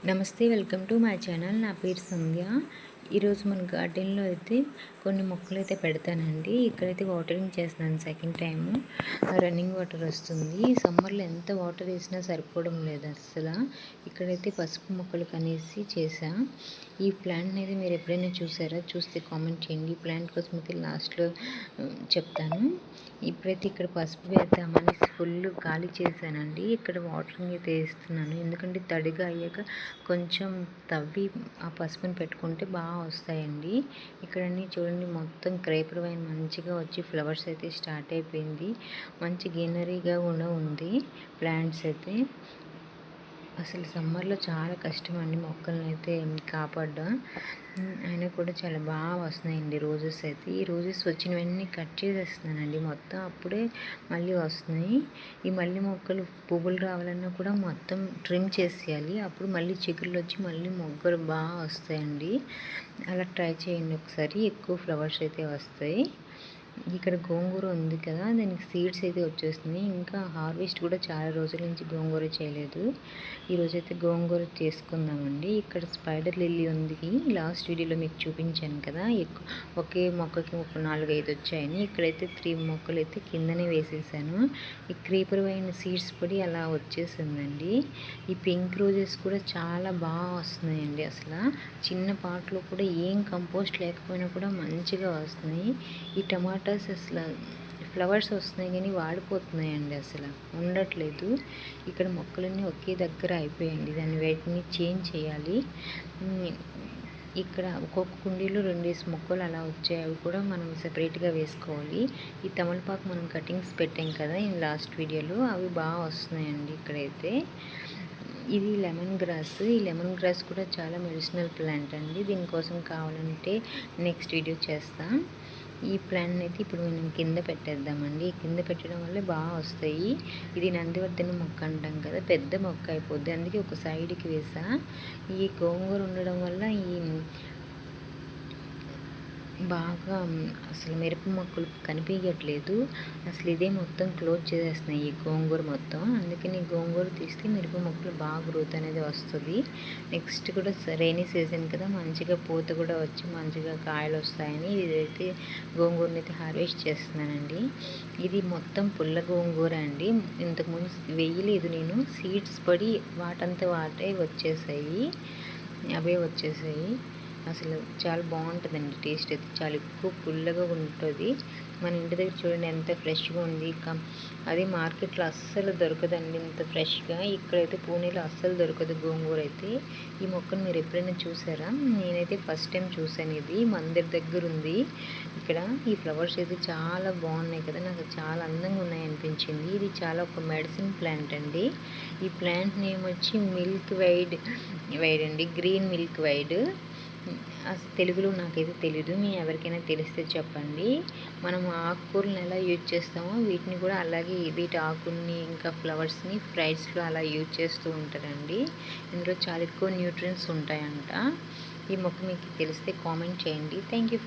నమస్తే, welcome to my channel. నా పేరు సంధ్య. ఈరోజు మన గార్డెన్లో అయితే కొన్ని మొక్కలు అయితే పెడతానండి. ఇక్కడైతే వాటరింగ్ చేస్తున్నాను. సెకండ్ టైము రన్నింగ్ వాటర్ వస్తుంది. సమ్మర్లో ఎంత వాటర్ వేసినా సరిపోవడం లేదు అసలు. ఇక్కడైతే పసుపు మొక్కలు కనేసి చేసా. ఈ ప్లాంట్ అనేది మీరు ఎప్పుడైనా చూసారా? చూస్తే కామెంట్ చేయండి. ఈ ప్లాంట్ కోసం అయితే లాస్ట్లో చెప్తాను. ఇప్పుడైతే ఇక్కడ పసుపు వేద్దామని ఫుల్ ఖాళీ చేశానండి. ఇక్కడ వాటరింగ్ అయితే వేస్తున్నాను. ఎందుకంటే తడిగా అయ్యాక కొంచెం తవ్వి ఆ పసుపుని పెట్టుకుంటే బాగా వస్తాయండి. ఇక్కడన్నీ చూడండి, మొత్తం క్రేపర్ వైన్ మంచిగా వచ్చి ఫ్లవర్స్ అయితే స్టార్ట్ అయిపోయింది. మంచి గ్రీనరీగా కూడా ఉంది ప్లాంట్స్ అయితే. అసలు సమ్మర్లో చాలా కష్టం అండి మొక్కలను అయితే కాపాడడం. అయినా కూడా చాలా బాగా వస్తున్నాయండి రోజెస్ అయితే. ఈ రోజెస్ వచ్చినవన్నీ కట్ చేసేస్తున్నానండి మొత్తం. అప్పుడే మళ్ళీ వస్తున్నాయి. ఈ మళ్ళీ మొక్కలు పువ్వులు రావాలన్నా కూడా మొత్తం ట్రిమ్ చేసేయాలి. అప్పుడు మళ్ళీ చిగుళ్ళు వచ్చి మళ్ళీ మొగ్గలు బాగా వస్తాయండి. అలా ట్రై చేయండి ఒకసారి. ఎక్కువ ఫ్లవర్స్ అయితే వస్తాయి. ఇక్కడ గోంగూర ఉంది కదా, దానికి సీడ్స్ అయితే వచ్చేస్తున్నాయి. ఇంకా హార్వెస్ట్ కూడా చాలా రోజుల నుంచి గోంగూర చేయలేదు. ఈరోజైతే గోంగూర చేసుకుందామండి. ఇక్కడ స్పైడర్ లిల్లీ ఉంది. లాస్ట్ వీడియోలో మీకు చూపించాను కదా, ఒకే మొక్కకి ఒక 4-5 వచ్చాయని. ఇక్కడైతే 3 మొక్కలు అయితే కిందనే వేసేసాను. ఈ క్రీపర్ వైన్ సీడ్స్ పడి అలా వచ్చేసిందండి. ఈ పింక్ రోజెస్ కూడా చాలా బాగా వస్తున్నాయండి. అసలు చిన్న పాటలో కూడా ఏం కంపోస్ట్ లేకపోయినా కూడా మంచిగా వస్తున్నాయి. ఈ టమాటాస్ అసలు ఫ్లవర్స్ వస్తున్నాయి కానీ వాడిపోతున్నాయండి, అసలు ఉండట్లేదు. ఇక్కడ మొక్కలన్నీ ఒకే దగ్గర అయిపోయాయండి. దాన్ని వీటిని చేంజ్ చేయాలి. ఇక్కడ ఒక్కొక్క కుండీలో 2 మొక్కలు అలా వచ్చాయి. అవి కూడా మనం సెపరేట్గా వేసుకోవాలి. ఈ తమలపాకు మనం కటింగ్స్ పెట్టాం కదా ఈ లాస్ట్ వీడియోలో, అవి బాగా వస్తున్నాయండి ఇక్కడైతే. ఇది లెమన్ గ్రాస్. ఈ లెమన్ గ్రాస్ కూడా చాలా మెడిసినల్ ప్లాంట్ అండి. దీనికోసం కావాలంటే నెక్స్ట్ వీడియో చేస్తా. ఈ ప్లాంట్ని అయితే ఇప్పుడు మనం కింద పెట్టేద్దామండి. కింద పెట్టడం వల్ల బాగా వస్తాయి. ఇది నందివర్ధన మొక్క అంటాం కదా, పెద్ద మొక్క అయిపోద్ది. అందుకే ఒక సైడ్కి వేసా. ఈ గోంగూర ఉండడం వల్ల ఈ బాగా అసలు మిరప మొక్కలు కనిపించట్లేదు. అసలు ఇదే మొత్తం క్లోజ్ చేసేస్తున్నాయి ఈ గోంగూర మొత్తం. అందుకని గోంగూర తీస్తే మిరప మొక్కలు బాగా గ్రోత్ అనేది వస్తుంది. నెక్స్ట్ కూడా రైనీ సీజన్ కదా, మంచిగా పూత కూడా వచ్చి మంచిగా కాయలు వస్తాయని ఇదైతే గోంగూరని అయితే హార్వెస్ట్ చేస్తున్నానండి. ఇది మొత్తం పుల్ల గోంగూర అండి. ఇంతకుముందు వేయలేదు నేను. సీడ్స్ పడి వాటంతా వాటే వచ్చేసాయి. అవే వచ్చేసాయి. అసలు చాలా బాగుంటుందండి. టేస్ట్ అయితే చాలా ఎక్కువ పుల్లగా ఉంటుంది. మన ఇంటి దగ్గర చూడండి ఎంత ఫ్రెష్గా ఉంది. అదే మార్కెట్లో అస్సలు దొరకదండి ఇంత ఫ్రెష్గా. ఇక్కడైతే పూణేలో అస్సలు దొరకదు గోంగూర అయితే. ఈ మొక్కను మీరు ఎప్పుడైనా చూసారా? నేనైతే ఫస్ట్ టైం చూసాను. ఇది మందిర్ దగ్గర ఉంది. ఇక్కడ ఈ ఫ్లవర్స్ అయితే చాలా బాగున్నాయి కదా, నాకు చాలా అందంగా ఉన్నాయి అనిపించింది. ఇది చాలా ఒక మెడిసిన్ ప్లాంట్ అండి. ఈ ప్లాంట్ నేమ్ వచ్చి మిల్క్ వైడ్ అండి, గ్రీన్ మిల్క్ వైడ్. తెలుగులో నాకైతే తెలీదు. మీ ఎవరికైనా తెలిస్తే చెప్పండి. మనం ఆకుకూరలను ఎలా యూజ్ చేస్తామో వీటిని కూడా అలాగే, వీటి ఆకుల్ని ఇంకా ఫ్లవర్స్ని ఫ్రైస్లో అలా యూజ్ చేస్తూ ఉంటారండి. ఇందులో చాలా ఎక్కువ న్యూట్రియన్స్ ఉంటాయంట. ఈ మొక్క మీకు తెలిస్తే కామెంట్ చేయండి. Thank you.